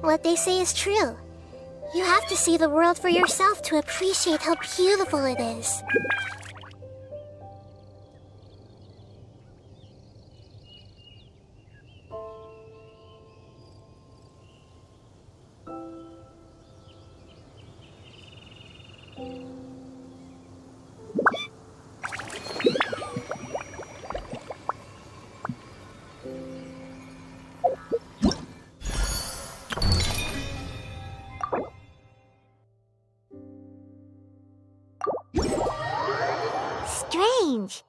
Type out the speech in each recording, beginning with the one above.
What they say is true. You have to see the world for yourself to appreciate how beautiful it is. Strange.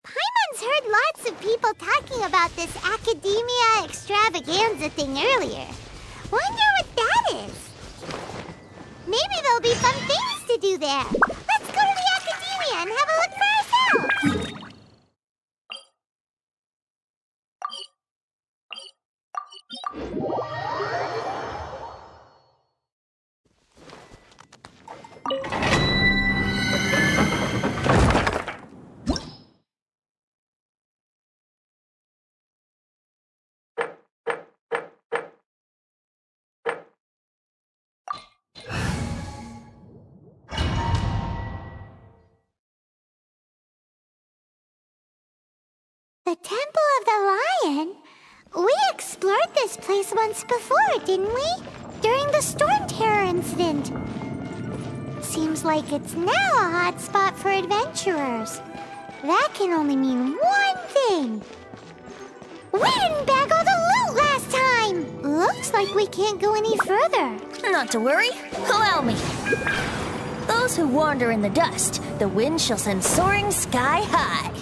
Paimon's heard lots of people talking about this academia extravaganza thing earlier. Wonder what that is. Maybe there'll be fun things to do there. Let's go to the academia and have a look for ourselves. The Temple of the Lion? We explored this place once before, didn't we? During the Storm Terror incident. Seems like it's now a hot spot for adventurers. That can only mean one thing. We didn't bag all the loot last time! Looks like we can't go any further. Not to worry. Allow me. Those who wander in the dust, the wind shall send soaring sky high.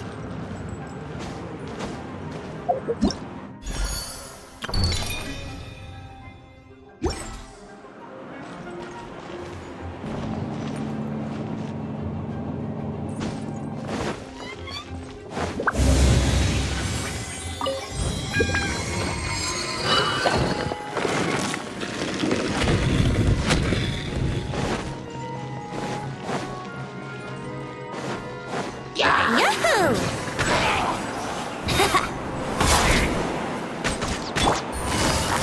Yahoo!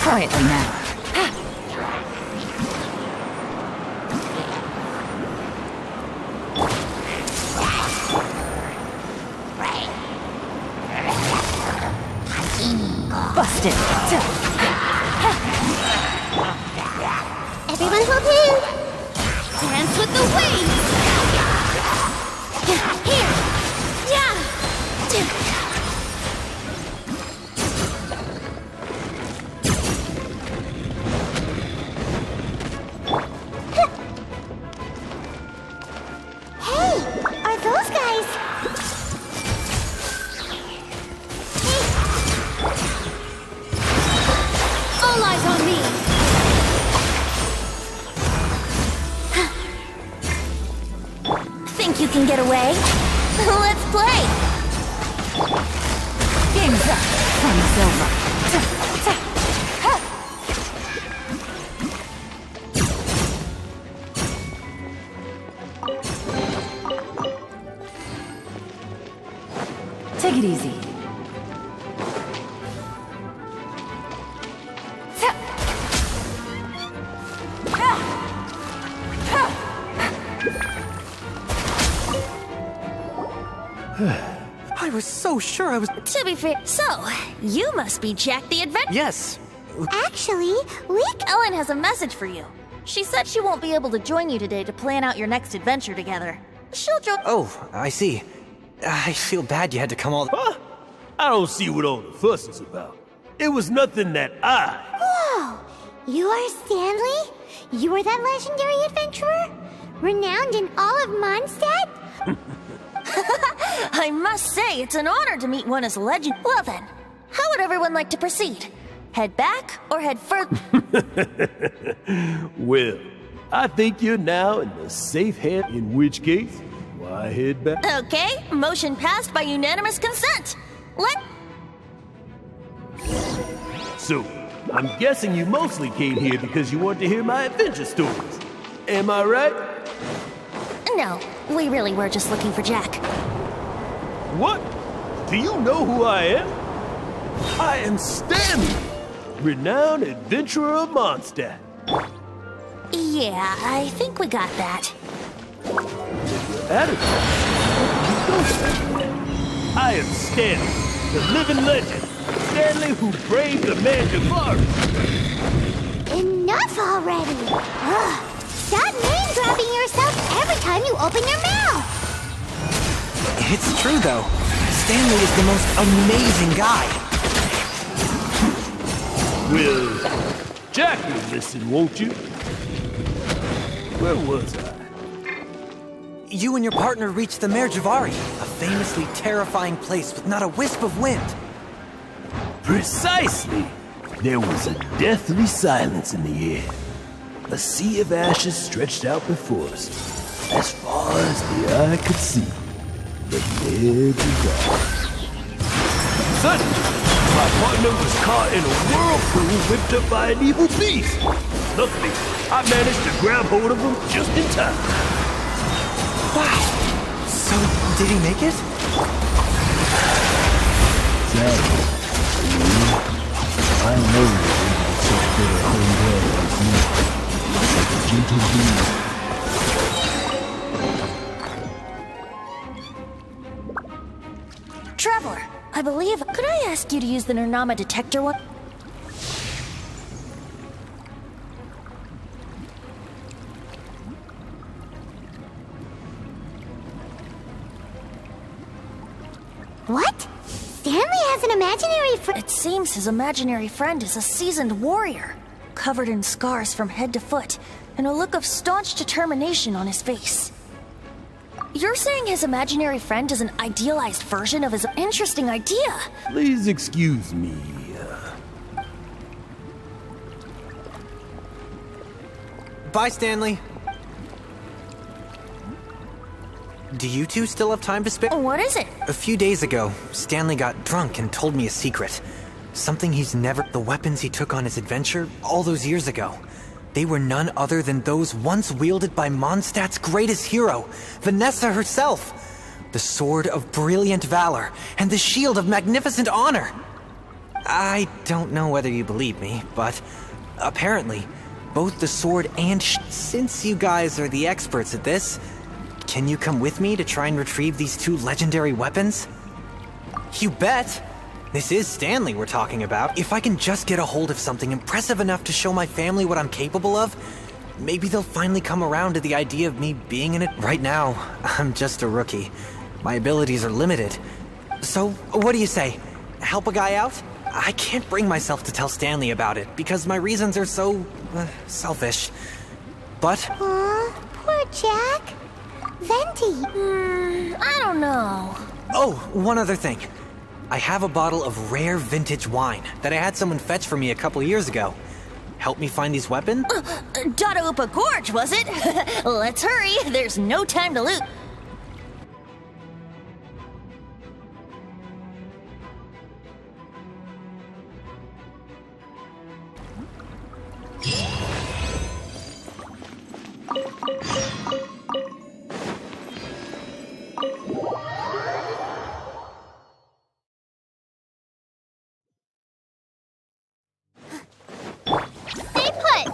Quietly now. Busted. Everyone hold hands. Dance with the waves. Here. Yeah. Hey, are those guys? All eyes on me. Think you can get away? Let's play! Game's up. Fun's over. Take it easy. I was so sure I was... To be fair, so, you must be Jack the Adventurer. Yes. Actually, Ellen has a message for you. She said she won't be able to join you today to plan out your next adventure together. She'll join... Oh, I see. I feel bad you had to come all... Huh? I don't see what all the fuss is about. It was nothing that I... Whoa! You are Stanley? You are that legendary adventurer? Renowned in all of Mondstadt? I must say, it's an honor to meet one as legend. Well then, how would everyone like to proceed? Head back or head further? Well, I think you're now in the safe hand, in which case, why head back? Okay, motion passed by unanimous consent. So, I'm guessing you mostly came here because you want to hear my adventure stories. Am I right? No, we really were just looking for Jack. What? Do you know who I am? I am Stanley, renowned adventurer of Mondstadt. Yeah, I think we got that. Attitude. I am Stanley, the living legend. Stanley who braved the man forest. Enough already! Ugh. Stop name-dropping yourself every time you open your mouth! It's true, though. Stanley is the most amazing guy. Well, Jack will listen, won't you? Where was I? You and your partner reached the Mare Javari, a famously terrifying place with not a wisp of wind. Precisely! There was a deathly silence in the air. A sea of ashes stretched out before us, as far as the eye could see. The Mare Javari. Suddenly, my partner was caught in a whirlpool whipped up by an evil beast. Luckily, I managed to grab hold of him just in time. Wow. So, did he make it? Sadly, I know you're able to take care of homeboy like me. Like a gentle being. Traveler, I believe. Could I ask you to use the Nernama detector one? What? Stanley has an imaginary friend. It seems his imaginary friend is a seasoned warrior, covered in scars from head to foot, and a look of staunch determination on his face. You're saying his imaginary friend is an idealized version of his interesting idea? Please excuse me. Bye, Stanley. Do you two still have time to spare? What is it? A few days ago, Stanley got drunk and told me a secret. Something he's never... The weapons he took on his adventure all those years ago. They were none other than those once wielded by Mondstadt's greatest hero, Vanessa herself. The sword of brilliant valor and the shield of magnificent honor. I don't know whether you believe me, but apparently, both the sword and since you guys are the experts at this, can you come with me to try and retrieve these two legendary weapons? You bet! This is Stanley we're talking about. If I can just get a hold of something impressive enough to show my family what I'm capable of, maybe they'll finally come around to the idea of me being in it. Right now, I'm just a rookie. My abilities are limited. So, what do you say? Help a guy out? I can't bring myself to tell Stanley about it because my reasons are so... selfish. But... Aw, poor Jack. Venti. I don't know. Oh, one other thing. I have a bottle of rare vintage wine that I had someone fetch for me a couple years ago. Help me find these weapons? Dadaupa Gorge, was it? Let's hurry. There's no time to lose. Stay put.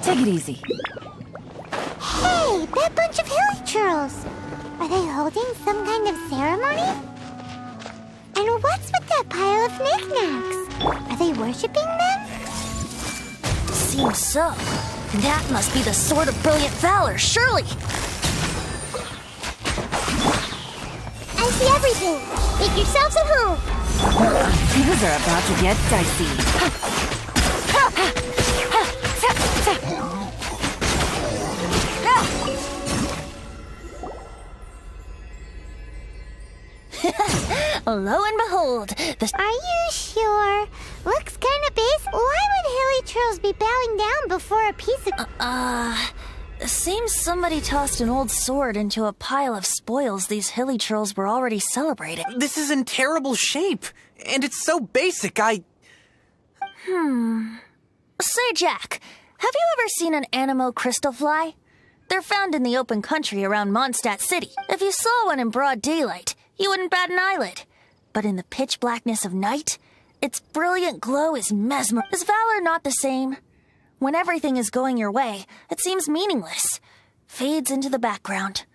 Take it easy. Hey, that bunch of hilly churls. Are they holding some kind of ceremony? And what's with that pile of knickknacks? Are they worshipping them? Seems so. That must be the Sword of Brilliant Valor, surely. I see everything. Make yourselves at home. Things are about to get dicey. lo and behold, the... Are you sure? Looks kinda base. Why would hilly trolls be bowing down before a piece of... Seems somebody tossed an old sword into a pile of spoils these hilly trolls were already celebrating. This is in terrible shape, and it's so basic, Say, Jack, have you ever seen an Animo crystal fly? They're found in the open country around Mondstadt City. If you saw one in broad daylight, you wouldn't bat an eyelid. But in the pitch blackness of night, its brilliant glow is mesmer. Is valor not the same? When everything is going your way, it seems meaningless, fades into the background.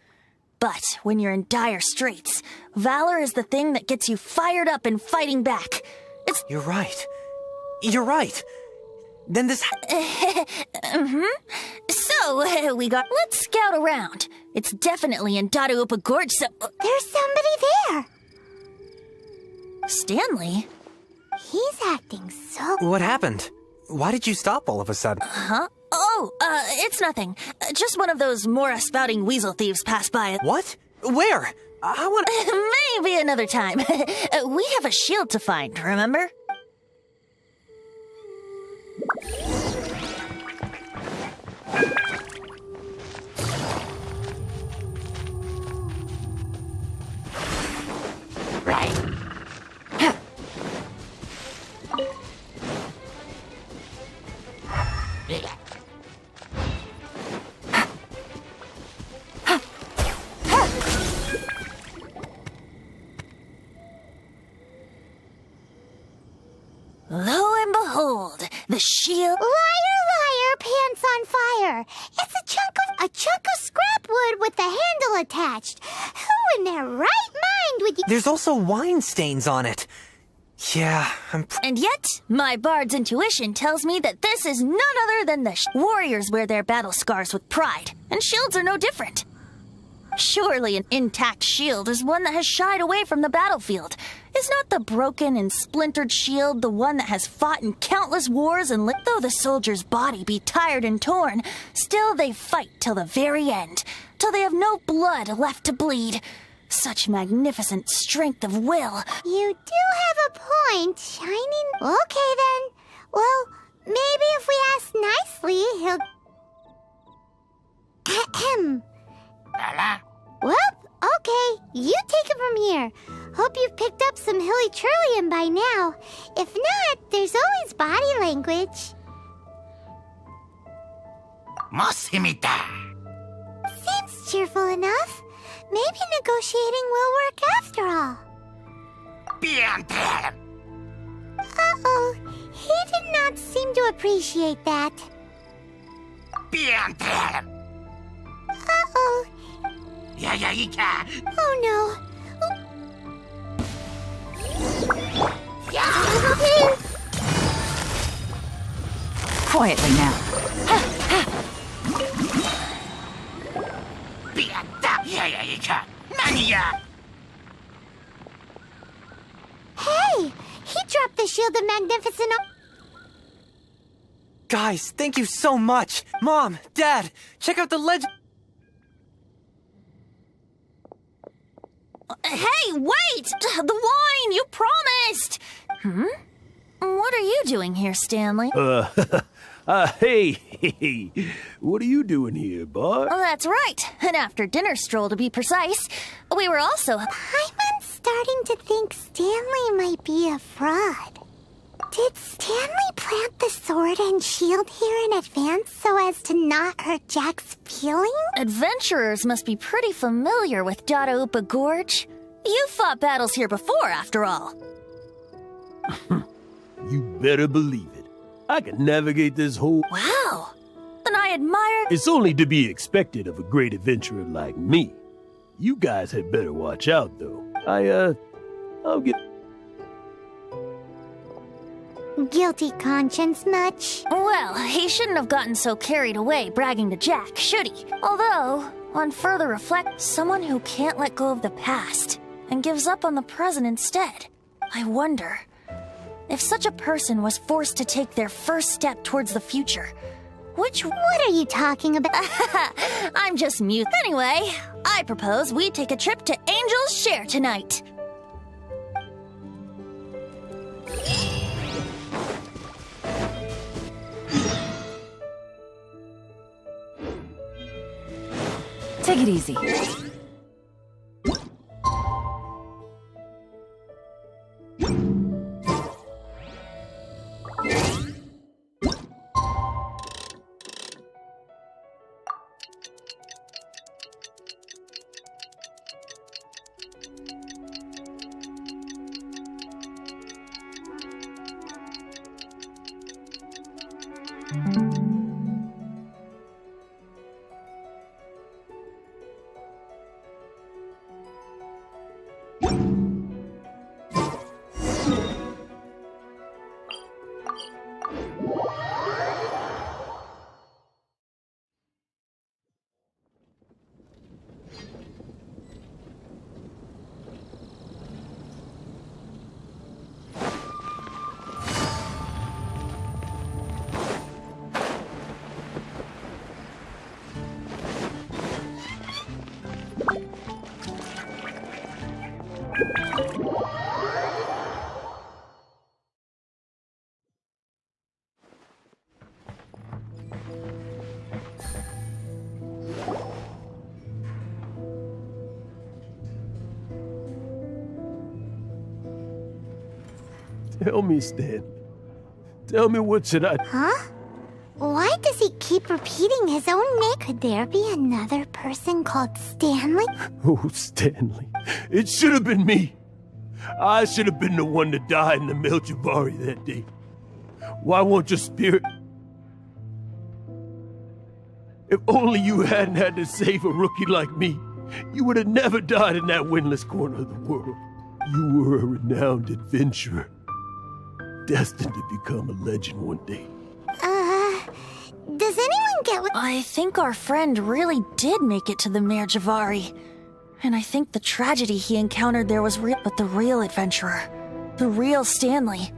But when you're in dire straits, valor is the thing that gets you fired up and fighting back. It's... You're right. You're right. Then this... So, we got... Let's scout around. It's definitely in Dadaupa Gorge, so... There's somebody there. Stanley? He's acting so... What happened? Why did you stop all of a sudden? Huh? Oh, it's nothing. Just one of those Mora-spouting weasel thieves passed by. What? Where? I want... Maybe another time. We have a shield to find, remember? Lo and behold, the shield... Liar, pants on fire. It's a chunk of scrap wood with the handle attached. Who in their right mind would you... There's also wine stains on it. Yeah, And yet, my bard's intuition tells me that this is none other than the warriors wear their battle scars with pride, and shields are no different. Surely an intact shield is one that has shied away from the battlefield. Is not the broken and splintered shield the one that has fought in countless wars and though the soldier's body be tired and torn, still they fight till the very end, till they have no blood left to bleed. Such magnificent strength of will. You do have a point, Shining. Okay then. Well, maybe if we ask nicely, he'll... Ahem. Well, okay. You take it from here. Hope you've picked up some hilly trillium by now. If not, there's always body language. Seems cheerful enough. Maybe negotiating will work after all. Uh-oh. He did not seem to appreciate that. Uh-oh. Oh no. Quietly now. Hey! He dropped the shield of magnificent... Guys, thank you so much. Mom, Dad, check out the legend... Hey, wait! The wine, you promised! What are you doing here, Stanley? Hey, what are you doing here, Bart? Oh, that's right. An after-dinner stroll, to be precise. We were also... I'm starting to think Stanley might be a fraud. Did Stanley plant the sword and shield here in advance so as to not hurt Jack's feelings? Adventurers must be pretty familiar with Dadaupa Gorge. You fought battles here before, after all. You better believe it. I can navigate this whole... Wow. Then I admire... It's only to be expected of a great adventurer like me. You guys had better watch out, though. I'll get... Guilty conscience much? Well, he shouldn't have gotten so carried away bragging to Jack, should he? Although, on further reflect, someone who can't let go of the past and gives up on the present instead. I wonder, if such a person was forced to take their first step towards the future, What are you talking about? I'm just mute. Anyway, I propose we take a trip to Angel's Share tonight. Take it easy. Tell me, Stan. Tell me, what should I... Huh? Why does he keep repeating his own name? Could there be another person called Stanley? Oh, Stanley. It should have been me. I should have been the one to die in the Melchivari that day. Why won't your spirit... If only you hadn't had to save a rookie like me, you would have never died in that windless corner of the world. You were a renowned adventurer, destined to become a legend one day. Does anyone get what— I think our friend really did make it to the Mare Javari. And I think the tragedy he encountered there was real, but the real adventurer, the real Stanley,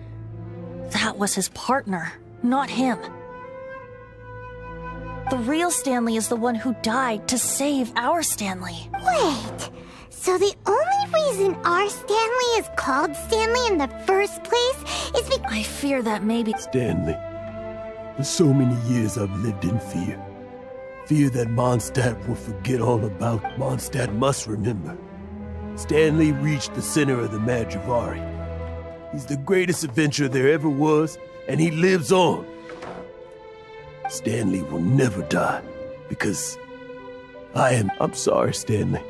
that was his partner, not him. The real Stanley is the one who died to save our Stanley. Wait, so the only reason our Stanley is called Stanley in the first place is because— I fear that maybe— Stanley, for so many years I've lived in fear. Fear that Mondstadt will forget all about. Mondstadt must remember. Stanley reached the center of the Madrivari. He's the greatest adventurer there ever was, and he lives on. Stanley will never die, because I'm sorry, Stanley.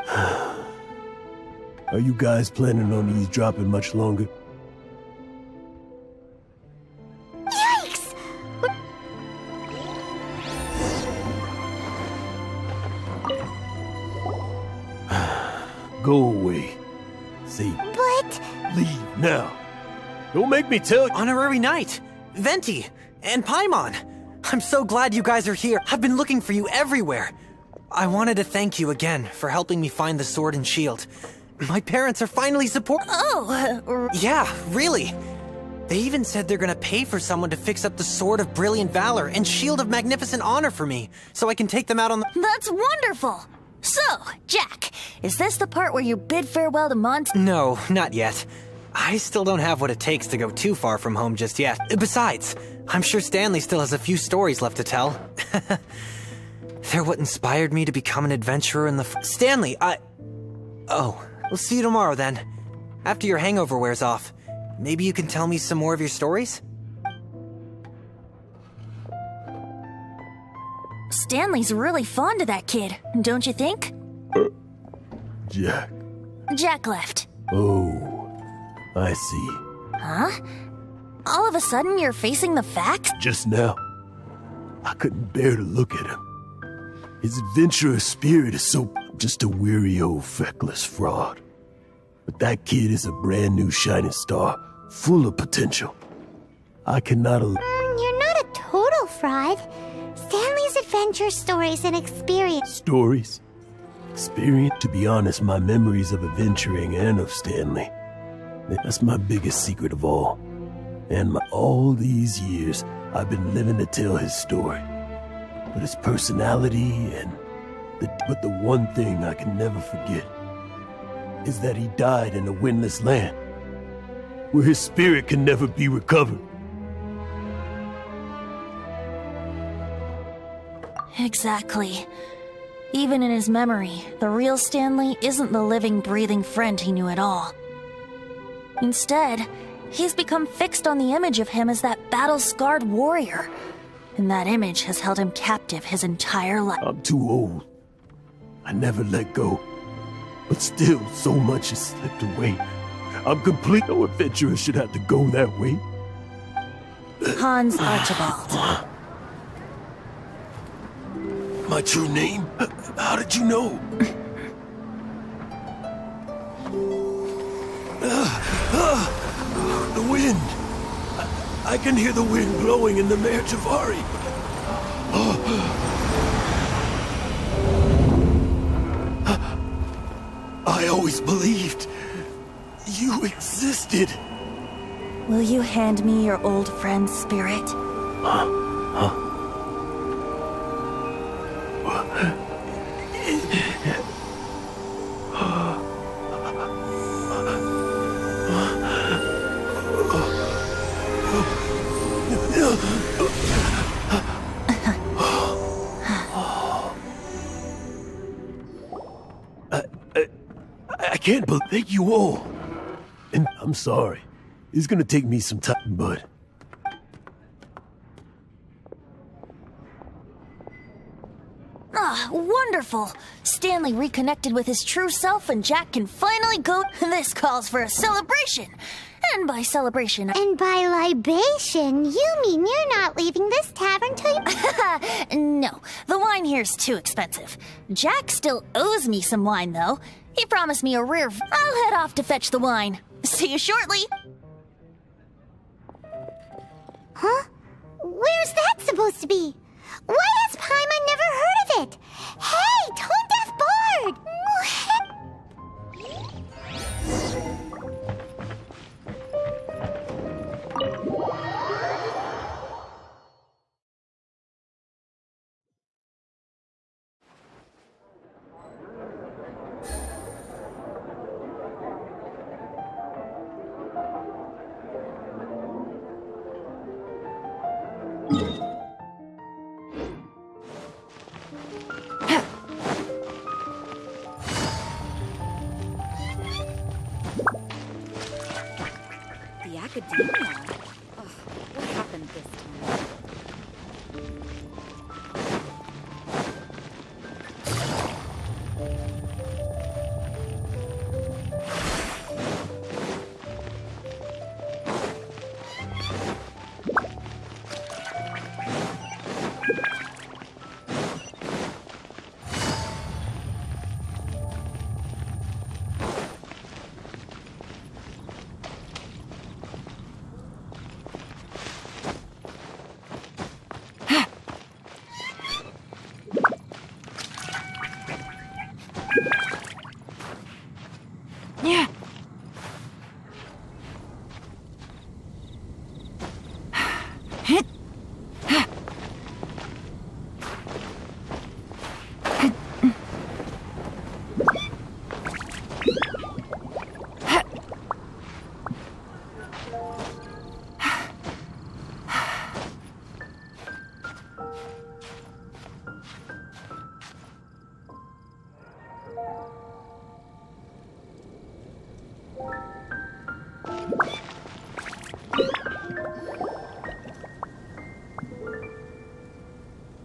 Are you guys planning on eavesdropping much longer? Yikes! Go away. See, But— leave now. Don't make me tell you. Honorary Knight, Venti, and Paimon. I'm so glad you guys are here. I've been looking for you everywhere. I wanted to thank you again for helping me find the sword and shield. My parents are finally Yeah, really. They even said they're gonna pay for someone to fix up the Sword of Brilliant Valor and Shield of Magnificent Honor for me, so I can take them out on the— That's wonderful! So, Jack, is this the part where you bid farewell to Mondstadt? No, not yet. I still don't have what it takes to go too far from home just yet. Besides, I'm sure Stanley still has a few stories left to tell. They're what inspired me to become an adventurer in the Stanley, Oh, we'll see you tomorrow then. After your hangover wears off. Maybe you can tell me some more of your stories? Stanley's really fond of that kid, don't you think? Jack. Jack left. Oh, I see. Huh? All of a sudden you're facing the facts? Just now, I couldn't bear to look at him. His adventurous spirit is so just a weary old feckless fraud. But that kid is a brand new shining star, full of potential. I cannot You're not a total fraud. Stanley's adventure stories and experience— Stories? Experience? To be honest, my memories of adventuring and of Stanley, that's my biggest secret of all. And all these years, I've been living to tell his story. But his personality and but the one thing I can never forget is that he died in a windless land, where his spirit can never be recovered. Exactly. Even in his memory, the real Stanley isn't the living, breathing friend he knew at all. Instead, he's become fixed on the image of him as that battle-scarred warrior. And that image has held him captive his entire life. I'm too old. I never let go. But still, so much has slipped away. I'm complete. No adventurer should have to go that way. Hans Archibald. My true name? How did you know? The wind. I can hear the wind blowing in the Mare Javari. I always believed you existed. Will you hand me your old friend's spirit? I can't believe you all. And I'm sorry. It's gonna take me some time, but... Ah, wonderful! Stanley reconnected with his true self and Jack can finally go... This calls for a celebration! And by celebration... And by libation, you mean you're not leaving this tavern till you... No, the wine here's too expensive. Jack still owes me some wine, though. He promised me a rare... I'll head off to fetch the wine. See you shortly! Huh? Where's that supposed to be? Why has Paimon never heard of it? Hey, Tone Deaf Bard! The academia? Ugh, what happened this time?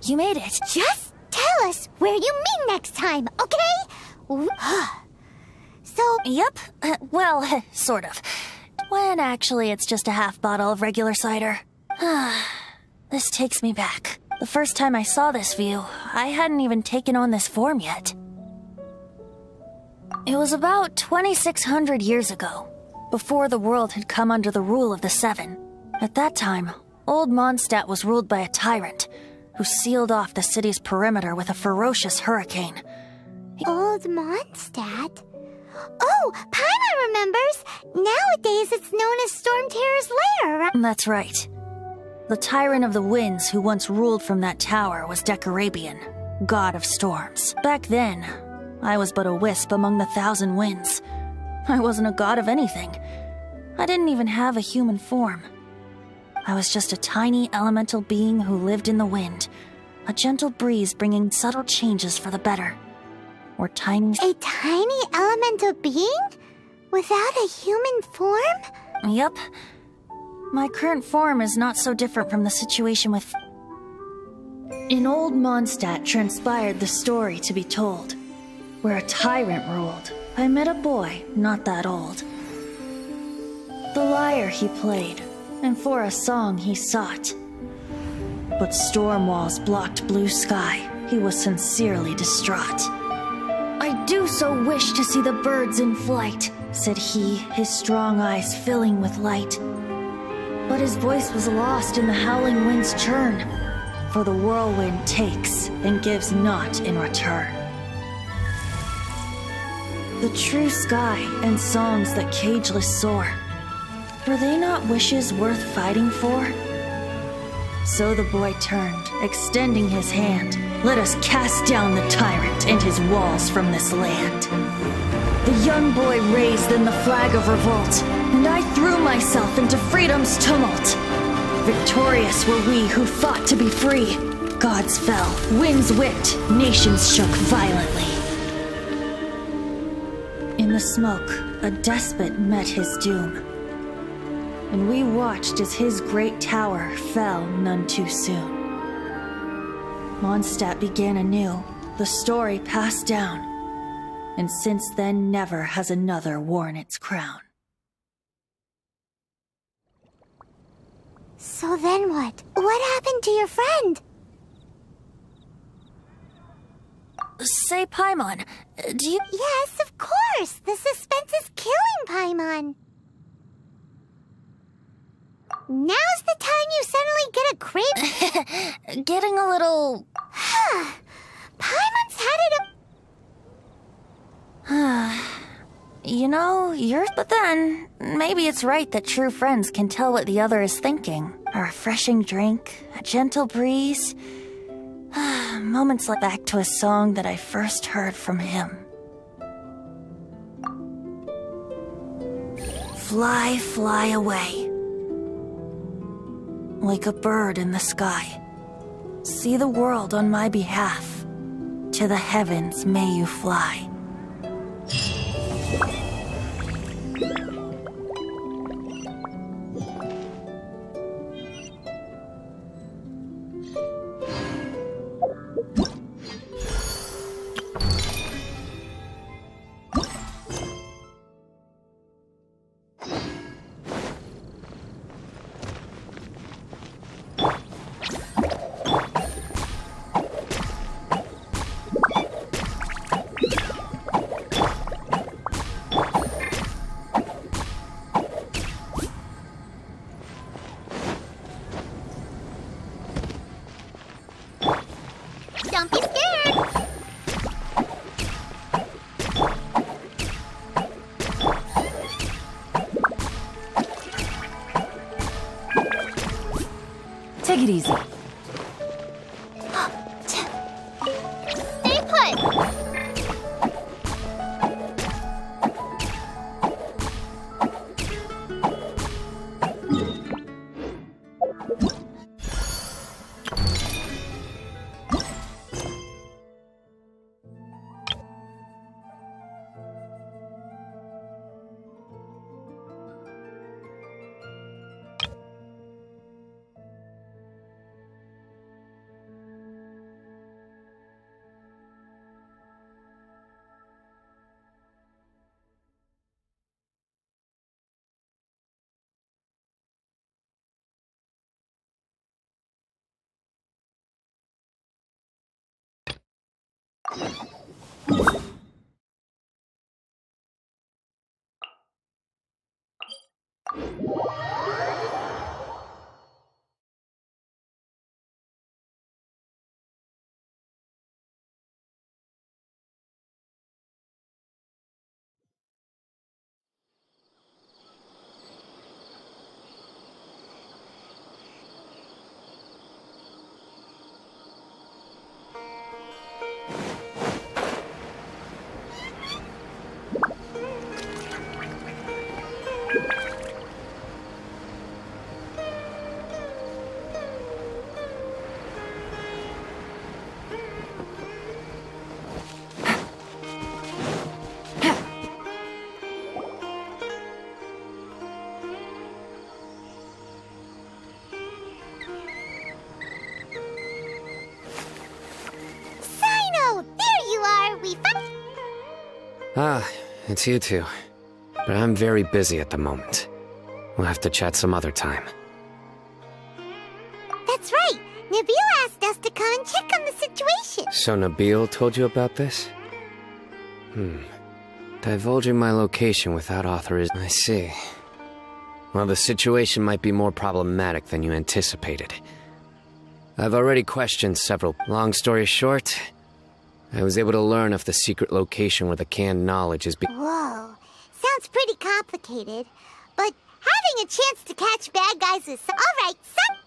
You made it. Just tell us where you meet next time, okay? So... Yep. Well, sort of. When actually it's just a half bottle of regular cider. This takes me back. The first time I saw this view, I hadn't even taken on this form yet. It was about 2,600 years ago, before the world had come under the rule of the Seven. At that time, old Mondstadt was ruled by a tyrant, who sealed off the city's perimeter with a ferocious hurricane. Old Mondstadt? Oh, Paimon remembers! Nowadays it's known as Storm Terror's lair, right? That's right. The tyrant of the winds who once ruled from that tower was Decarabian, god of storms. Back then, I was but a wisp among the thousand winds. I wasn't a god of anything. I didn't even have a human form. I was just a tiny elemental being who lived in the wind, a gentle breeze bringing subtle changes for the better. Or tiny... A tiny elemental being? Without a human form? Yep. My current form is not so different from the situation with... In old Mondstadt transpired the story to be told, where a tyrant ruled. I met a boy not that old. The lyre he played, and for a song he sought. But storm walls blocked blue sky. He was sincerely distraught. I do so wish to see the birds in flight, said he, his strong eyes filling with light. But his voice was lost in the howling wind's churn, for the whirlwind takes and gives not in return. The true sky and songs that cageless soar, were they not wishes worth fighting for? So the boy turned, extending his hand. Let us cast down the tyrant and his walls from this land. The young boy raised then the flag of revolt, and I threw myself into freedom's tumult. Victorious were we who fought to be free. Gods fell, winds whipped, nations shook violently. In the smoke, a despot met his doom, and we watched as his great tower fell none too soon. Mondstadt began anew, the story passed down, and since then never has another worn its crown. So then what? What happened to your friend? Say, Paimon, do you... Yes, of course! The suspense is killing Paimon! Now's the time you suddenly get a crave... Getting a little... Paimon's had it You know, but then, maybe it's right that true friends can tell what the other is thinking. A refreshing drink, a gentle breeze... Moments like back to a song that I first heard from him. Fly, fly away. Like a bird in the sky. See the world on my behalf. To the heavens may you fly. Don't be scared! Take it easy. Stay put! Sino, there you are. We found. Ah, it's you two. But I'm very busy at the moment. We'll have to chat some other time. That's right. Nabil asked us to come and check on the situation. So Nabil told you about this? Divulging my location without authorization. I see. Well, the situation might be more problematic than you anticipated. I've already questioned several. Long story short, I was able to learn of the secret location where the canned knowledge is Whoa. Sounds pretty complicated. But having a chance to catch bad guys is... Alright, son.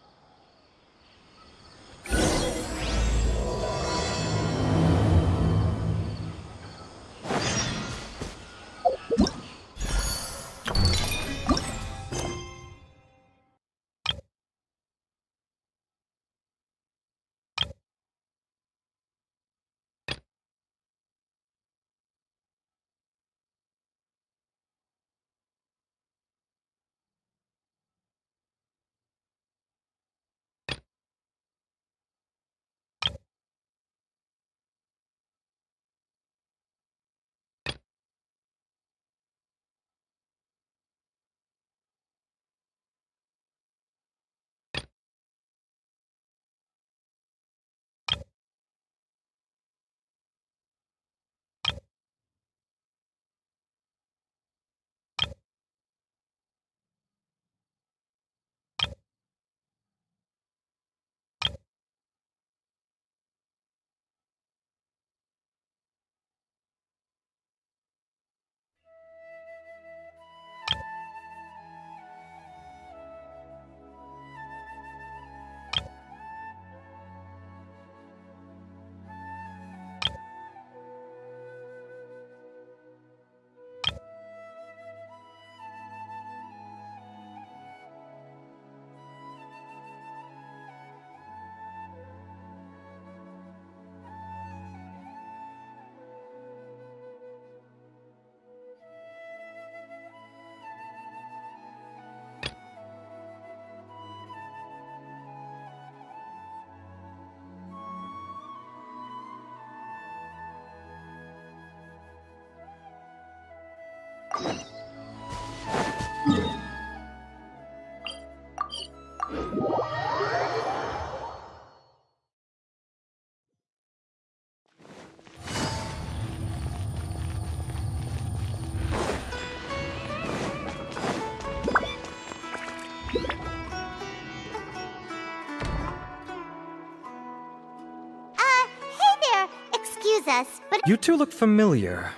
Us, but You two look familiar.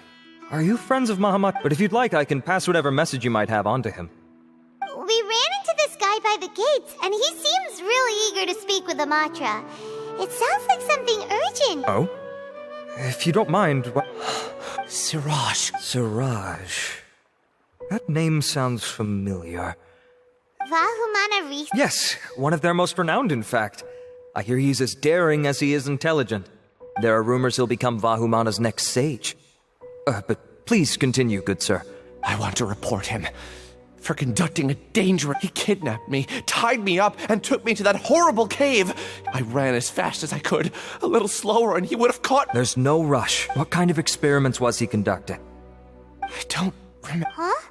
Are you friends of Muhammad? But if you'd like, I can pass whatever message you might have on to him. we ran into this guy by the gates, and he seems really eager to speak with Amatra. It sounds like something urgent. Oh? If you don't mind, what... Siraj. Siraj. That name sounds familiar. Vahumana Reese. Yes, one of their most renowned, in fact. I hear he's as daring as he is intelligent. There are rumors he'll become Vahumana's next sage. But please continue, good sir. I want to report him for conducting a dangerous... He kidnapped me, tied me up, and took me to that horrible cave. I ran as fast as I could, a little slower, and he would have caught... There's no rush. What kind of experiments was he conducting? I don't remember... Huh?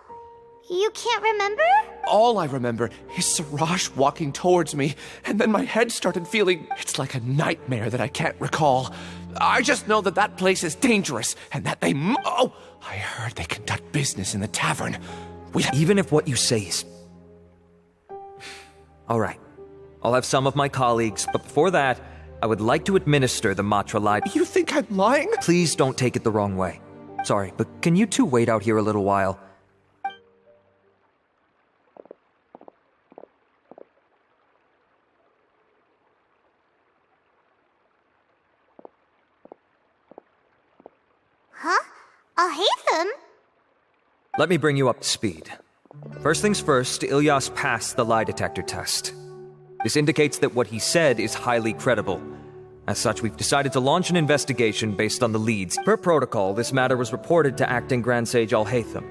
You can't remember? All I remember is Siraj walking towards me, and then my head started feeling... It's like a nightmare that I can't recall. I just know that that place is dangerous, and that they... Oh! I heard they conduct business in the tavern. Even if what you say is... All right. I'll have some of my colleagues, but before that, I would like to administer the Matra lie. You think I'm lying? Please don't take it the wrong way. Sorry, but can you two wait out here a little while? Huh? Al-Haytham? Let me bring you up to speed. First things first, Ilyas passed the lie detector test. This indicates that what he said is highly credible. As such, we've decided to launch an investigation based on the leads. Per protocol, this matter was reported to Acting Grand Sage Al-Haytham.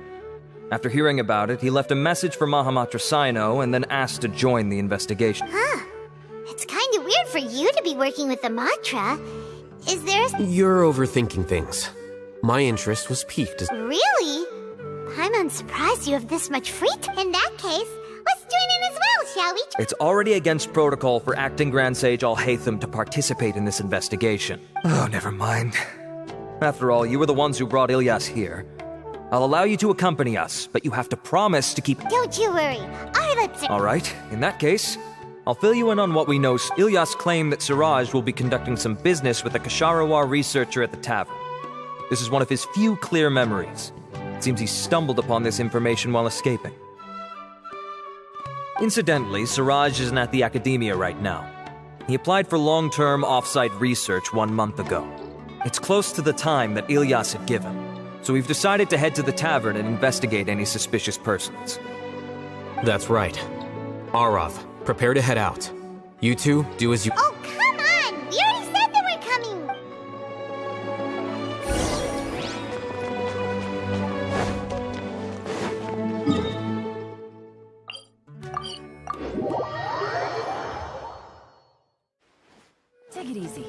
After hearing about it, he left a message for Mahamatra Sino and then asked to join the investigation. Huh. It's kind of weird for you to be working with the Matra. Is there a... You're overthinking things. My interest was piqued as... Really? I'm unsurprised you have this much free time. In that case, let's join in as well, shall we? It's already against protocol for Acting Grand Sage Al-Haytham to participate in this investigation. Oh, never mind. After all, you were the ones who brought Ilyas here. I'll allow you to accompany us, but you have to promise to keep... Don't you worry. Our lips are... All right, in that case, I'll fill you in on what we know. Ilyas claimed that Siraj will be conducting some business with a Kasharawar researcher at the tavern. This is one of his few clear memories. It seems he stumbled upon this information while escaping. Incidentally, Siraj isn't at the academia right now. He applied for long-term off-site research 1 month ago. It's close to the time that Ilyas had given, so we've decided to head to the tavern and investigate any suspicious persons. That's right. Arav, prepare to head out. You two, do as you... Oh, come on! We already said that we're coming! Take it easy.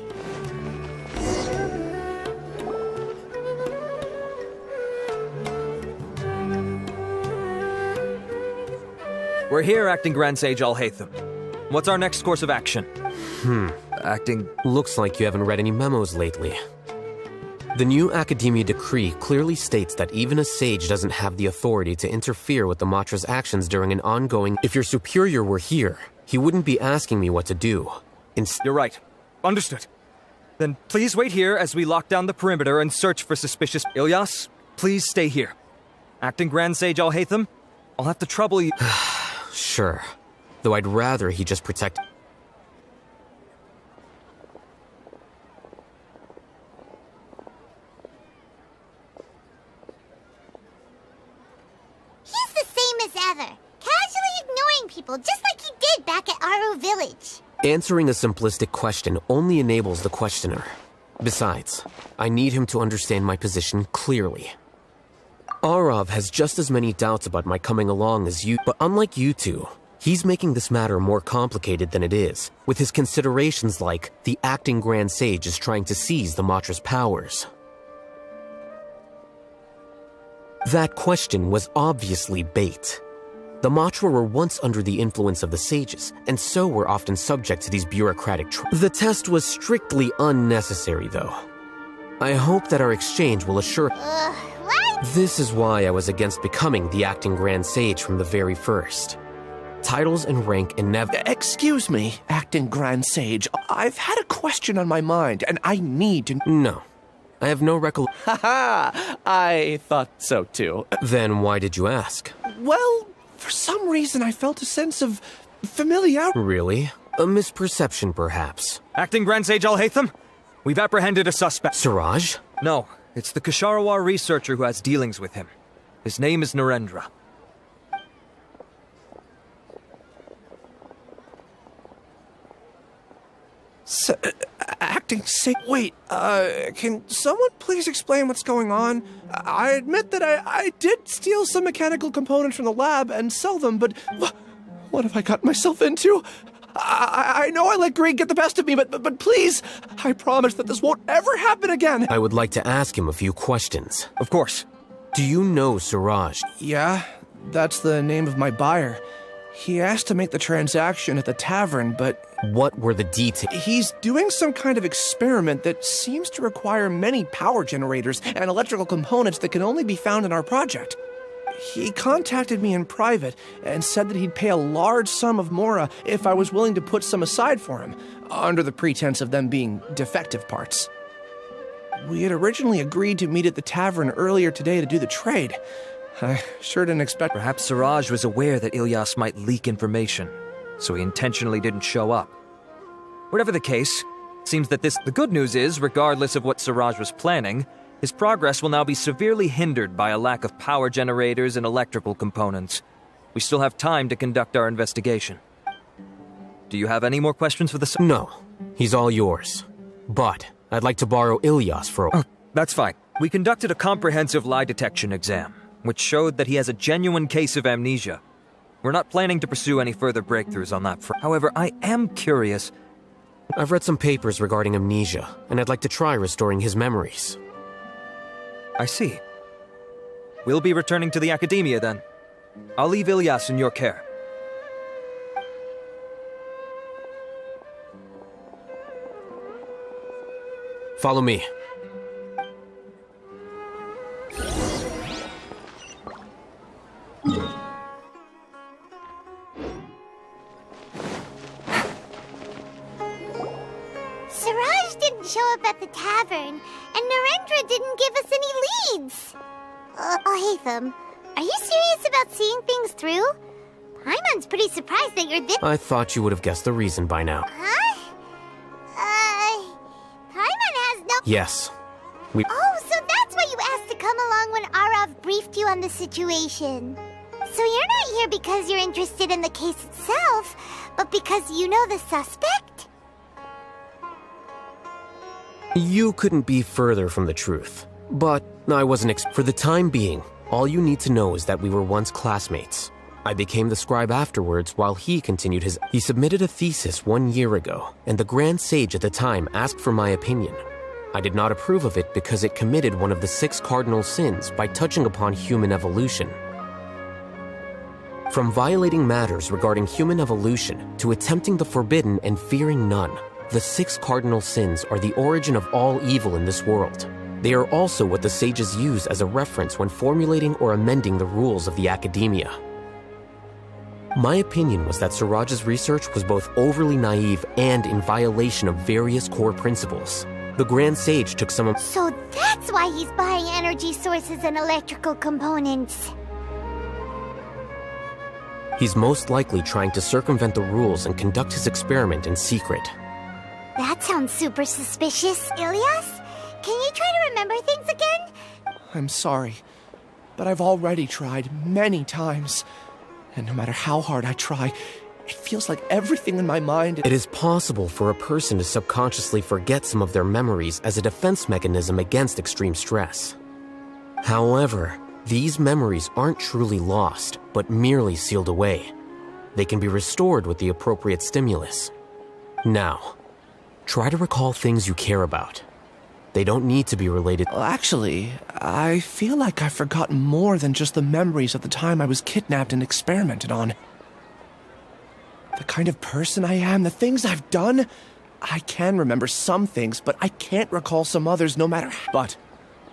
We're here, Acting Grand Sage Al-Haytham. What's our next course of action? Acting... Looks like you haven't read any memos lately. The new Academia decree clearly states that even a sage doesn't have the authority to interfere with the Matra's actions during an ongoing... If your superior were here, he wouldn't be asking me what to do. You're right. Understood. Then please wait here as we lock down the perimeter and search for suspicious... Ilyas, please stay here. Acting Grand Sage Al-Haytham, I'll have to trouble you... Sure. Though I'd rather he just protect... He's the same as ever. Casually ignoring people, just like he did back at Aru Village. Answering a simplistic question only enables the questioner. Besides, I need him to understand my position clearly. Arav has just as many doubts about my coming along as you, but unlike you two, he's making this matter more complicated than it is, with his considerations like the acting Grand Sage is trying to seize the Matra's powers. That question was obviously bait. The Matra were once under the influence of the sages, and so were often subject to these bureaucratic The test was strictly unnecessary, though. I hope that our exchange will assure... What? This is why I was against becoming the acting Grand Sage from the very first. Titles and rank Excuse me, Acting Grand Sage. I've had a question on my mind, and I need to... No. I have no recollection. Haha! I thought so too. Then why did you ask? Well, for some reason I felt a sense of familiarity. Really? A misperception, perhaps. Acting Grand Sage Al-Haytham, we've apprehended a suspect. Siraj? No, it's the Kasharawar researcher who has dealings with him. His name is Narendra. Acting Sage... Wait, can someone please explain what's going on? I admit that I did steal some mechanical components from the lab and sell them, but what have I gotten myself into? I know I let greed get the best of me, but please, I promise that this won't ever happen again. I would like to ask him a few questions. Of course. Do you know Siraj? Yeah, that's the name of my buyer. He asked to make the transaction at the tavern, but... What were the details? He's doing some kind of experiment that seems to require many power generators and electrical components that can only be found in our project. He contacted me in private and said that he'd pay a large sum of Mora if I was willing to put some aside for him, under the pretense of them being defective parts. We had originally agreed to meet at the tavern earlier today to do the trade. I sure didn't expect... Perhaps Siraj was aware that Ilyas might leak information, so he intentionally didn't show up. Whatever the case, it seems that the good news is, regardless of what Siraj was planning, his progress will now be severely hindered by a lack of power generators and electrical components. We still have time to conduct our investigation. Do you have any more questions for the... No. He's all yours. But I'd like to borrow Ilyas for a... Oh, that's fine. We conducted a comprehensive lie detection exam, which showed that he has a genuine case of amnesia. We're not planning to pursue any further breakthroughs on that front. However, I am curious. I've read some papers regarding amnesia, and I'd like to try restoring his memories. I see. We'll be returning to the academia then. I'll leave Ilyas in your care. Follow me. Siraj didn't show up at the tavern, and Narendra didn't give us any leads. Hatham, are you serious about seeing things through? Paimon's pretty surprised that you're this— I thought you would have guessed the reason by now. Huh? Paimon has no— Yes. Oh, so that's why you asked to come along when Arav briefed you on the situation. So you're not here because you're interested in the case itself, but because you know the suspect? You couldn't be further from the truth. But I wasn't for the time being, all you need to know is that we were once classmates. I became the scribe afterwards while he continued his— He submitted a thesis 1 year ago, and the Grand Sage at the time asked for my opinion. I did not approve of it because it committed one of the 6 cardinal sins by touching upon human evolution. From violating matters regarding human evolution to attempting the forbidden and fearing none, the 6 cardinal sins are the origin of all evil in this world. They are also what the sages use as a reference when formulating or amending the rules of the academia. My opinion was that Siraj's research was both overly naive and in violation of various core principles. The Grand Sage took some of— So that's why he's buying energy sources and electrical components. He's most likely trying to circumvent the rules and conduct his experiment in secret. That sounds super suspicious. Ilyas, can you try to remember things again? I'm sorry, but I've already tried many times. And no matter how hard I try, it feels like everything in my mind— It is possible for a person to subconsciously forget some of their memories as a defense mechanism against extreme stress. However, these memories aren't truly lost, but merely sealed away. They can be restored with the appropriate stimulus. Now, try to recall things you care about. They don't need to be related— Well, actually, I feel like I've forgotten more than just the memories of the time I was kidnapped and experimented on. The kind of person I am, the things I've done, I can remember some things, but I can't recall some others no matter how. But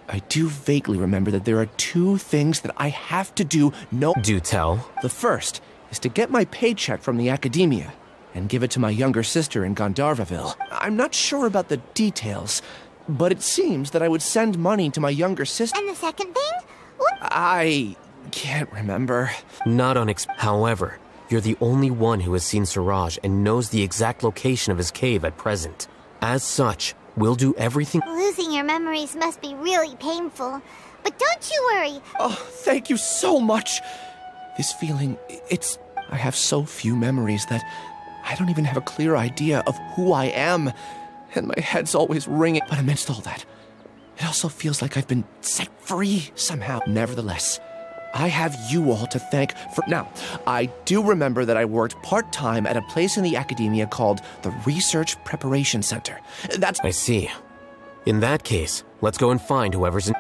I do vaguely remember that there are 2 things that I have to do. Do tell. The first is to get my paycheck from the academia and give it to my younger sister in Gandharvaville. I'm not sure about the details, but it seems that I would send money to my younger sister. And the second thing? What? I can't remember. Not However, you're the only one who has seen Siraj and knows the exact location of his cave at present. As such, we'll do everything— Losing your memories must be really painful. But don't you worry. Oh, thank you so much. This feeling, I have so few memories that I don't even have a clear idea of who I am. And my head's always ringing. But amidst all that, it also feels like I've been set free somehow. Nevertheless, I have you all to thank for— Now, I do remember that I worked part-time at a place in the academia called the Research Preparation Center. That's— I see. In that case, let's go and find whoever's in—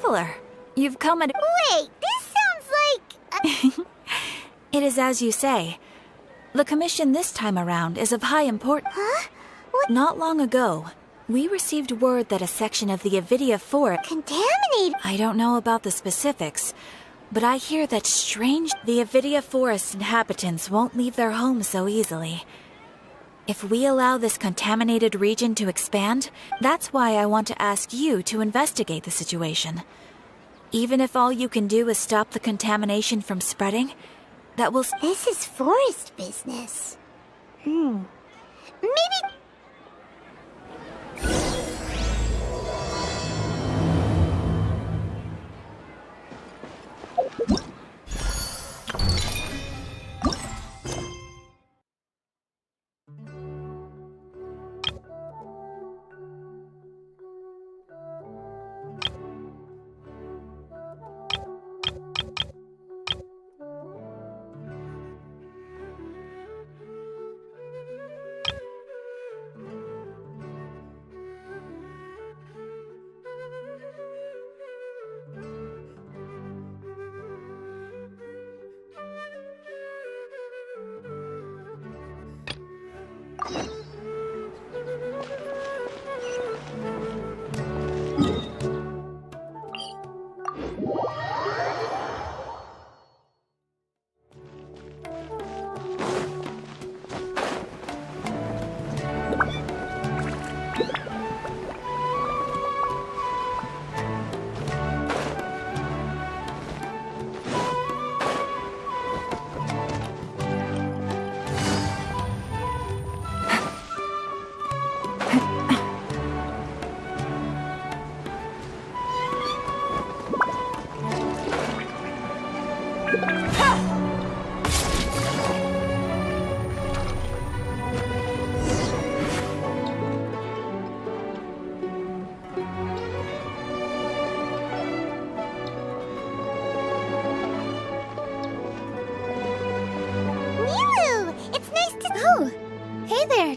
traveler. You've come at... Wait, this sounds like... It is as you say. The commission this time around is of high importance. Huh? What? Not long ago, we received word that a section of the Avidia Forest... Contaminated? I don't know about the specifics, but I hear that the Avidia Forest inhabitants won't leave their homes so easily. If we allow this contaminated region to expand, that's why I want to ask you to investigate the situation. Even if all you can do is stop the contamination from spreading, that will... This is forest business. Maybe...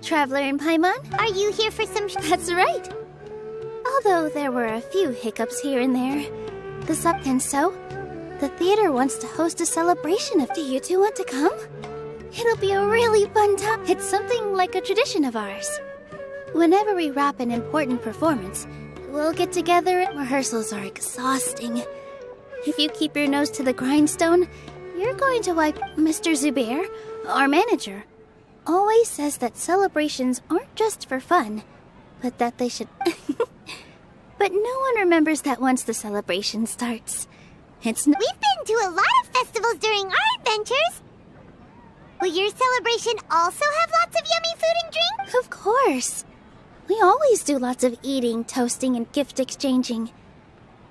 Traveler in Paimon. Are you here for some... That's right. Although there were a few hiccups here and there. And so, the theater wants to host a celebration of... Do you two want to come? It'll be a really fun time. It's something like a tradition of ours. Whenever we wrap an important performance, we'll get together. Rehearsals are exhausting. If you keep your nose to the grindstone, you're going to wipe... Mr. Zubair, our manager, always says that celebrations aren't just for fun, but that they should... But no one remembers that once the celebration starts. We've been to a lot of festivals during our adventures. Will your celebration also have lots of yummy food and drink? Of course. We always do lots of eating, toasting, and gift exchanging.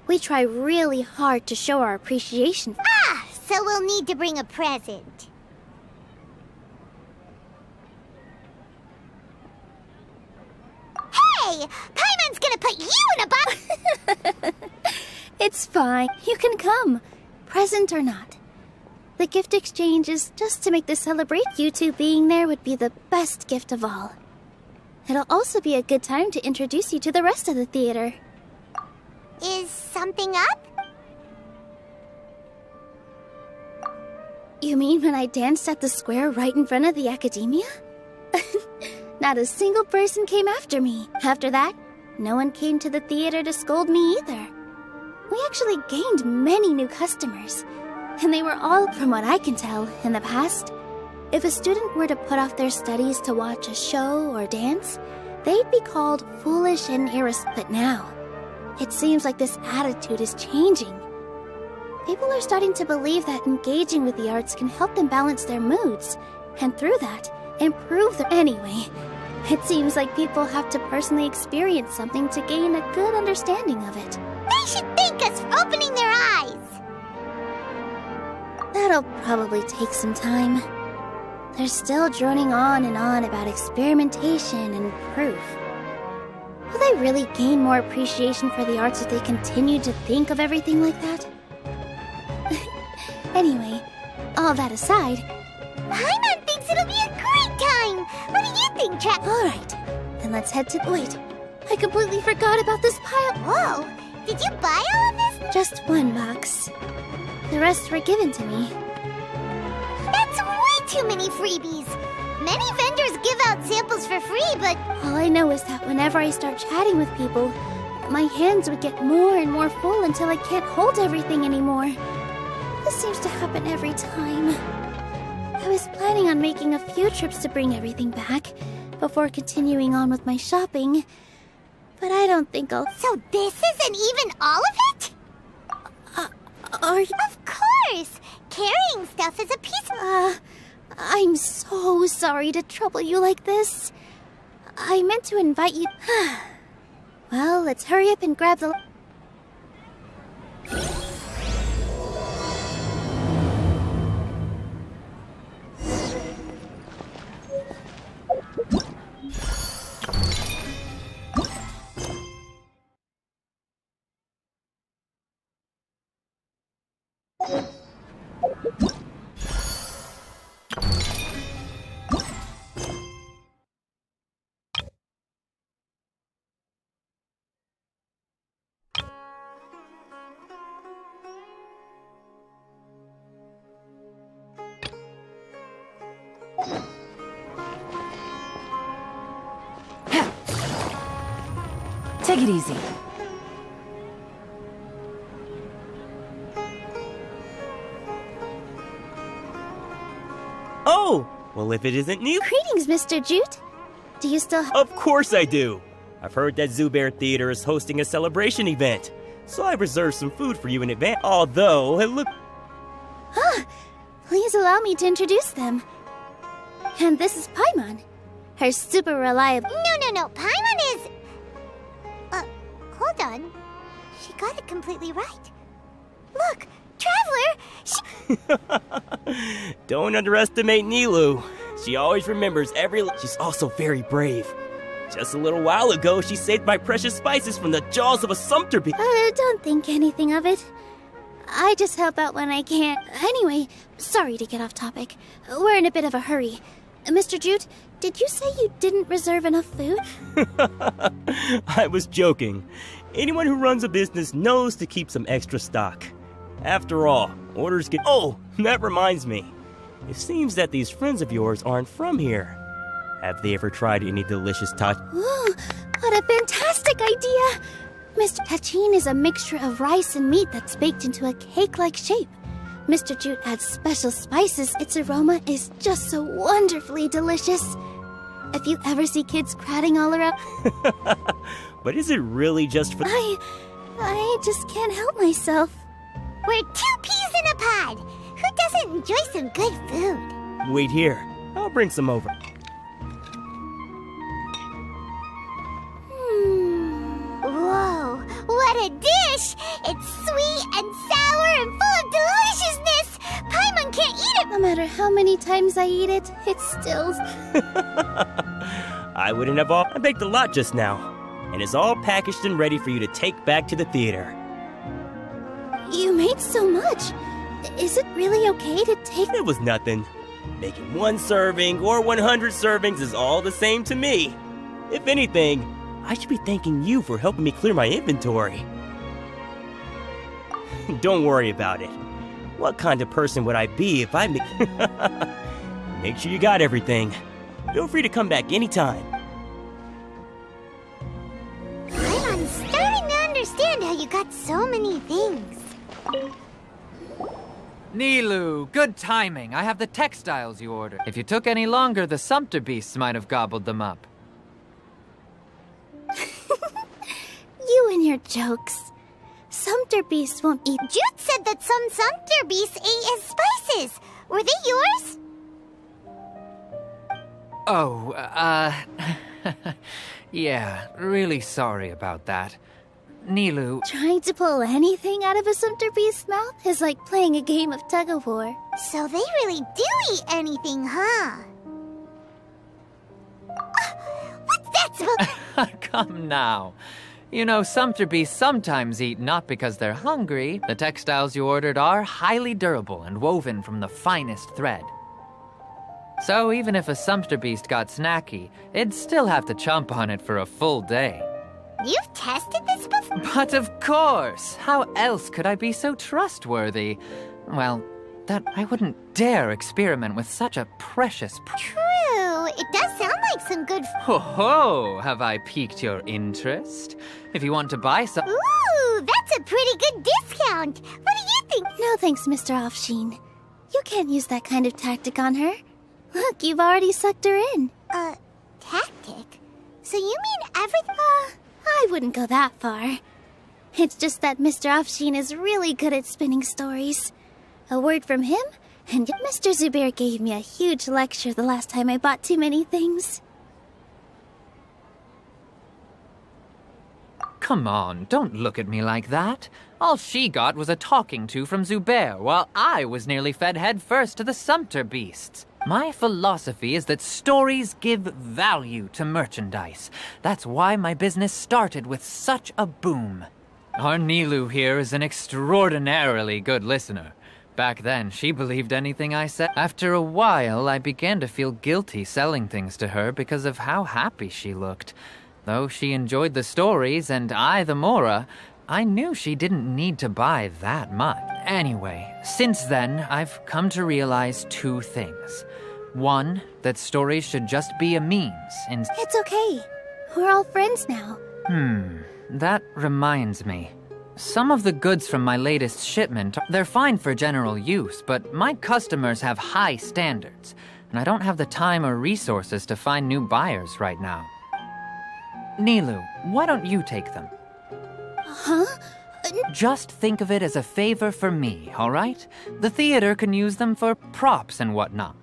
We try really hard to show our appreciation. Ah, so we'll need to bring a present. Hey! Paimon's gonna put you in a box! It's fine. You can come, present or not. The gift exchange is just to make the celebration. You two being there would be the best gift of all. It'll also be a good time to introduce you to the rest of the theater. Is something up? You mean when I danced at the square right in front of the academia? Not a single person came after me. After that, no one came to the theater to scold me either. We actually gained many new customers, and they were all, from what I can tell, in the past. If a student were to put off their studies to watch a show or dance, they'd be called foolish and irresponsible. But now, it seems like this attitude is changing. People are starting to believe that engaging with the arts can help them balance their moods, and through that, improve their... Anyway, it seems like people have to personally experience something to gain a good understanding of it. They should thank us for opening their eyes! That'll probably take some time. They're still droning on and on about experimentation and proof. Will they really gain more appreciation for the arts if they continue to think of everything like that? Anyway, all that aside... Paimon thinks it'll be a great time! What do you think, Trap? Alright, then let's head to... Wait, I completely forgot about this pile... Whoa! Did you buy all of this Just one box. The rest were given to me. That's way too many freebies. Many vendors give out samples for free, but All I know is that whenever I start chatting with people, my hands would get more and more full until I can't hold everything anymore. This seems to happen every time. I was planning on making a few trips to bring everything back before continuing on with my shopping, but I don't think I'll... So this isn't even all of it? Are you... Of course! Carrying stuff is a piece of... I'm so sorry to trouble you like this. I meant to invite you... Well, let's hurry up and grab the... Take it easy. Oh! Well, if it isn't new... Greetings, Mr. Jute. Do you still... Of course I do! I've heard that Zubair Theater is hosting a celebration event, so I reserved some food for you in advance. Although, it look... Please allow me to introduce them. And this is Paimon. Her super reliable... No. Paimon is... hold on. She got it completely right. Look, Traveler! Don't underestimate Nilu. She always remembers every... She's also very brave. Just a little while ago, she saved my precious spices from the jaws of a sumpter bee. Don't think anything of it. I just help out when I can. Anyway, sorry to get off topic. We're in a bit of a hurry. Mr. Jute, did you say you didn't reserve enough food? I was joking. Anyone who runs a business knows to keep some extra stock. After all, orders get... Oh, that reminds me. It seems that these friends of yours aren't from here. Have they ever tried any delicious Ooh, what a fantastic idea! Mr. Tachin is a mixture of rice and meat that's baked into a cake-like shape. Mr. Jute adds special spices. Its aroma is just so wonderfully delicious. If you ever see kids crowding all around... But is it really just for... I just can't help myself. We're 2 peas in a pod! Who doesn't enjoy some good food? Wait here. I'll bring some over. Whoa, what a dish! It's sweet and sour and full of deliciousness! Paimon can't eat it! No matter how many times I eat it, it's still... I wouldn't have all... I baked a lot just now. And it's all packaged and ready for you to take back to the theater. You made so much. Is it really okay to take... It was nothing. Making 1 serving or 100 servings is all the same to me. If anything, I should be thanking you for helping me clear my inventory. Don't worry about it. What kind of person would I be if I make sure you got everything. Feel free to come back anytime. I'm starting to understand how you got so many things. Nilu, good timing. I have the textiles you ordered. If you took any longer, the sumpter beasts might have gobbled them up. You and your jokes. Sumpter beasts won't eat... Jute said that some sumpter beasts ate his spices. Were they yours? Oh, yeah, really sorry about that. Nilu... Trying to pull anything out of a sumpter beast's mouth is like playing a game of tug-of-war. So they really do eat anything, huh? What's that supposed... Come now. You know, sumpter beasts sometimes eat not because they're hungry. The textiles you ordered are highly durable and woven from the finest thread. So even if a sumpter beast got snacky, it'd still have to chomp on it for a full day. You've tested this before? But of course! How else could I be so trustworthy? Well, that I wouldn't dare experiment with such a precious True, it does sound like some good Ho ho! Have I piqued your interest? If you want to buy some— Ooh, that's a pretty good discount. What do you think? No thanks, Mr. Offsheen. You can't use that kind of tactic on her. Look, you've already sucked her in. Tactic? So you mean everything? I wouldn't go that far. It's just that Mr. Offsheen is really good at spinning stories. A word from him, and Mr. Zubair gave me a huge lecture the last time I bought too many things. Come on, don't look at me like that. All she got was a talking to from Zubair, while I was nearly fed head first to the Sumter beasts. My philosophy is that stories give value to merchandise. That's why my business started with such a boom. Our Nilu here is an extraordinarily good listener. Back then, she believed anything I said. After a while, I began to feel guilty selling things to her because of how happy she looked. Though she enjoyed the stories and I the Mora, I knew she didn't need to buy that much. Anyway, since then, I've come to realize two things. One, that stories should just be a means. It's okay. We're all friends now. That reminds me. Some of the goods from my latest shipment, they're fine for general use, but my customers have high standards, and I don't have the time or resources to find new buyers right now. Nilu, why don't you take them? Huh? Just think of it as a favor for me, all right? The theater can use them for props and whatnot.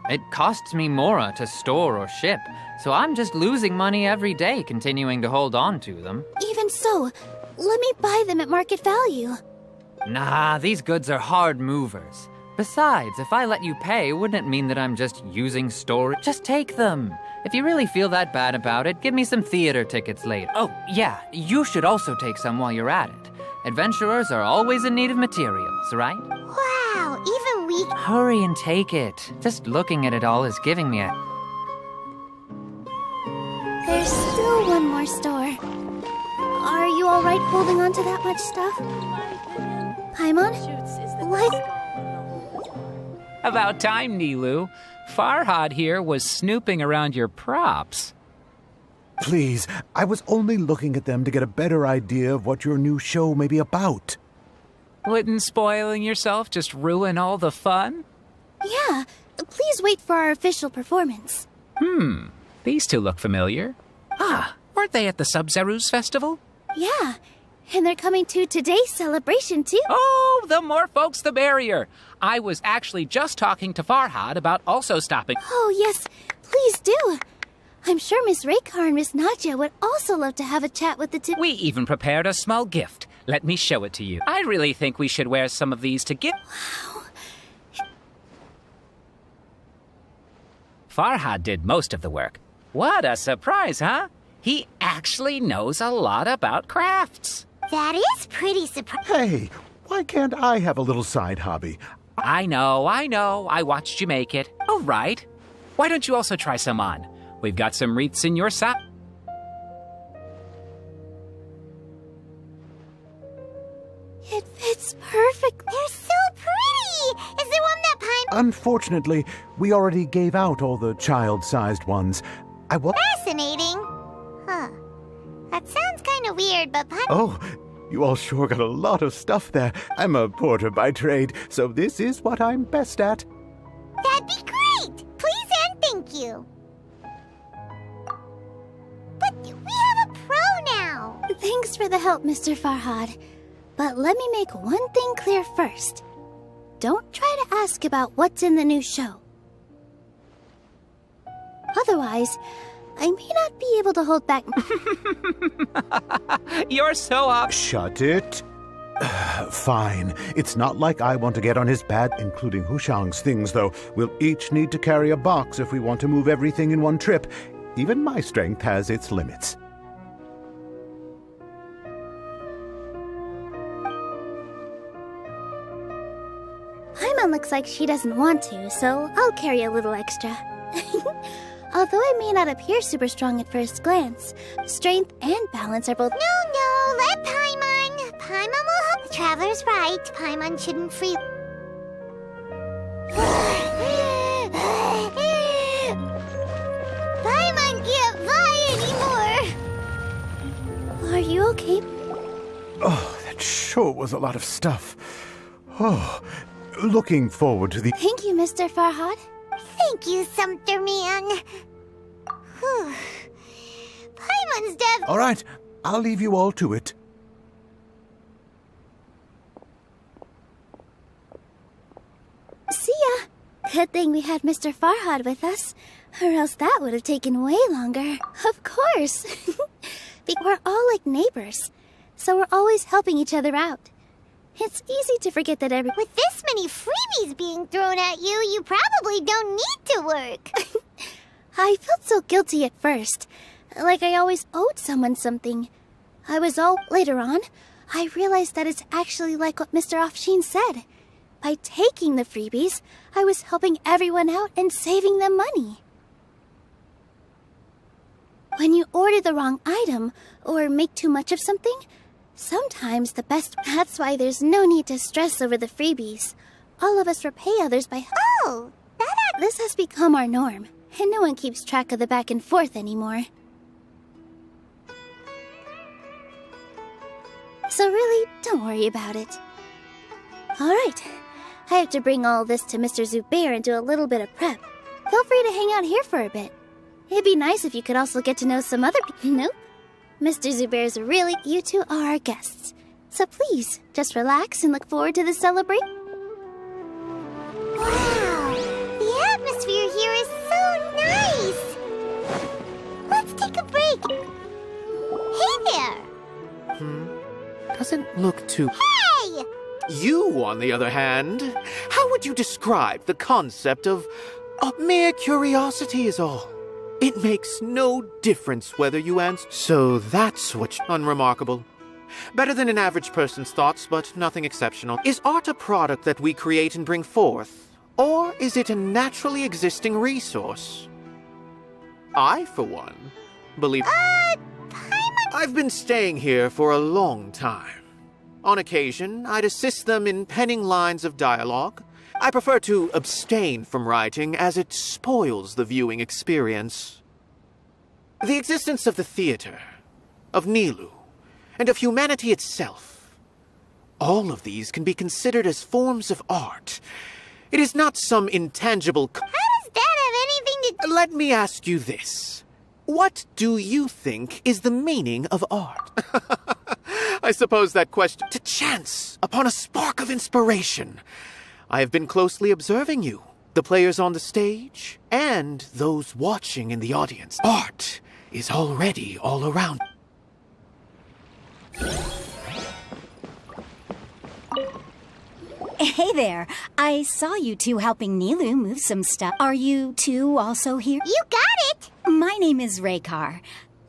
It costs me Mora to store or ship, so I'm just losing money every day continuing to hold on to them. Even so, let me buy them at market value. Nah, these goods are hard movers. Besides, if I let you pay, wouldn't it mean that I'm just using storage? Just take them. If you really feel that bad about it, give me some theater tickets later. Oh, yeah, you should also take some while you're at it. Adventurers are always in need of materials, right? Wow, even we... Hurry and take it. Just looking at it all is giving me a... There's still one more store. Are you alright holding on to that much stuff? Paimon? What? About time, Nilu. Farhad here was snooping around your props. Please, I was only looking at them to get a better idea of what your new show may be about. Wouldn't spoiling yourself just ruin all the fun? Yeah, please wait for our official performance. These two look familiar. Ah, weren't they at the Sub-Zerus festival? Yeah, and they're coming to today's celebration too. Oh, the more folks the merrier. I was actually just talking to Farhad about also stopping. Oh yes, please do. I'm sure Miss Raykar and Miss Nadja would also love to have a chat with the two. We even prepared a small gift. Let me show it to you. I really think we should wear some of these to give. Wow. Farhad did most of the work. What a surprise, huh? He actually knows a lot about crafts. That is pretty surprising. Hey, why can't I have a little side hobby? I know. I watched you make it. All right. Why don't you also try some on? We've got some wreaths in your size. It fits perfect. They're so pretty! Is there one that Paimon... Unfortunately, we already gave out all the child-sized ones. Fascinating. Huh. That sounds kind of weird, but Oh, you all sure got a lot of stuff there. I'm a porter by trade, so this is what I'm best at. That'd be great! Please and thank you. But we have a pro now. Thanks for the help, Mr. Farhad. But let me make one thing clear first. Don't try to ask about what's in the new show. Otherwise, I may not be able to hold back. You're so up. Shut it. Fine. It's not like I want to get on his bad, including Hushang's things, though. We'll each need to carry a box if we want to move everything in one trip. Even my strength has its limits. Paimon looks like she doesn't want to, so I'll carry a little extra. Although I may not appear super strong at first glance, strength and balance are both— No, let Paimon. Paimon will help. The traveler's right. Paimon shouldn't free. Paimon can't fly anymore. Are you okay? Oh, that sure was a lot of stuff. Oh, looking forward to the... Thank you, Mr. Farhad. Thank you, Sumpter Man. Whew. Paimon's death. All right, I'll leave you all to it. See ya. Good thing we had Mr. Farhad with us, or else that would have taken way longer. Of course. We're all like neighbors, so we're always helping each other out. It's easy to forget that With this many freebies being thrown at you, you probably don't need to work. I felt so guilty at first, like I always owed someone something. Later on, I realized that it's actually like what Mr. Afshin said. By taking the freebies, I was helping everyone out and saving them money. When you order the wrong item, or make too much of something, sometimes the best... That's why there's no need to stress over the freebies. All of us repay others by... Oh, This has become our norm, and no one keeps track of the back and forth anymore. So really, don't worry about it. Alright, I have to bring all this to Mr. Zubair and do a little bit of prep. Feel free to hang out here for a bit. It'd be nice if you could also get to know some other people. Nope. Mr. Zubair's really... You two are our guests. So please, just relax and look forward to the celebration. Wow, the atmosphere here is so nice. Let's take a break. Hey there. Doesn't look too... Hey! You, on the other hand, how would you describe the concept of a mere curiosity is all? It makes no difference whether you answer. So that's what's unremarkable. Better than an average person's thoughts, but nothing exceptional. Is art a product that we create and bring forth? Or is it a naturally existing resource? I, for one, believe... I've been staying here for a long time. On occasion, I'd assist them in penning lines of dialogue. I prefer to abstain from writing as it spoils the viewing experience. The existence of the theater, of Nilu, and of humanity itself, all of these can be considered as forms of art. It is not some intangible... How does that have anything to... Let me ask you this. What do you think is the meaning of art? I suppose that question... To chance upon a spark of inspiration. I have been closely observing you, the players on the stage, and those watching in the audience. Art is already all around. Hey there. I saw you two helping Nilu move some stuff. Are you two also here? You got it! My name is Raykar.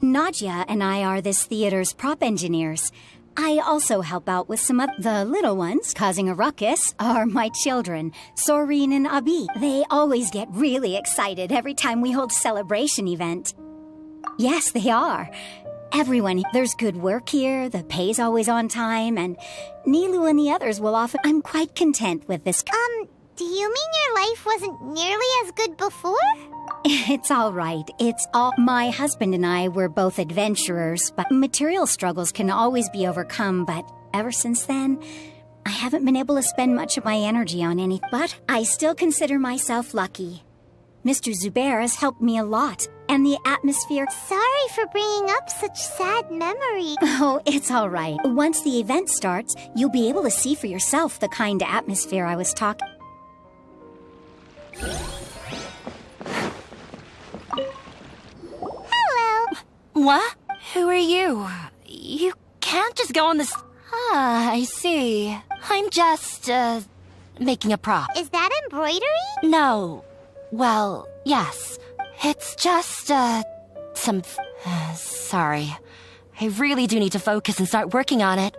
Nadia and I are this theater's prop engineers. I also help out with some of the little ones causing a ruckus are my children, Soreen and Abi. They always get really excited every time we hold a celebration event. Yes, they are. Everyone, there's good work here, the pay's always on time, and Nilu and the others will often... I'm quite content with this... Do you mean your life wasn't nearly as good before? It's all right. It's all... My husband and I were both adventurers, but material struggles can always be overcome, but ever since then, I haven't been able to spend much of my energy on anything. But I still consider myself lucky. Mr. Zubair has helped me a lot, and the atmosphere... Sorry for bringing up such sad memories. Oh, it's all right. Once the event starts, you'll be able to see for yourself the kind of atmosphere I was talking... Hello. What? Who are you? You can't just go on this... Ah, I see. I'm just, making a prop. Is that embroidery? No. Well, yes. It's just, some... sorry. I really do need to focus and start working on it.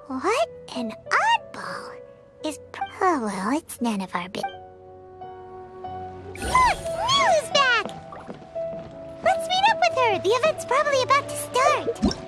What an oddball. Oh, well, it's none of our business. Look! The event's probably about to start.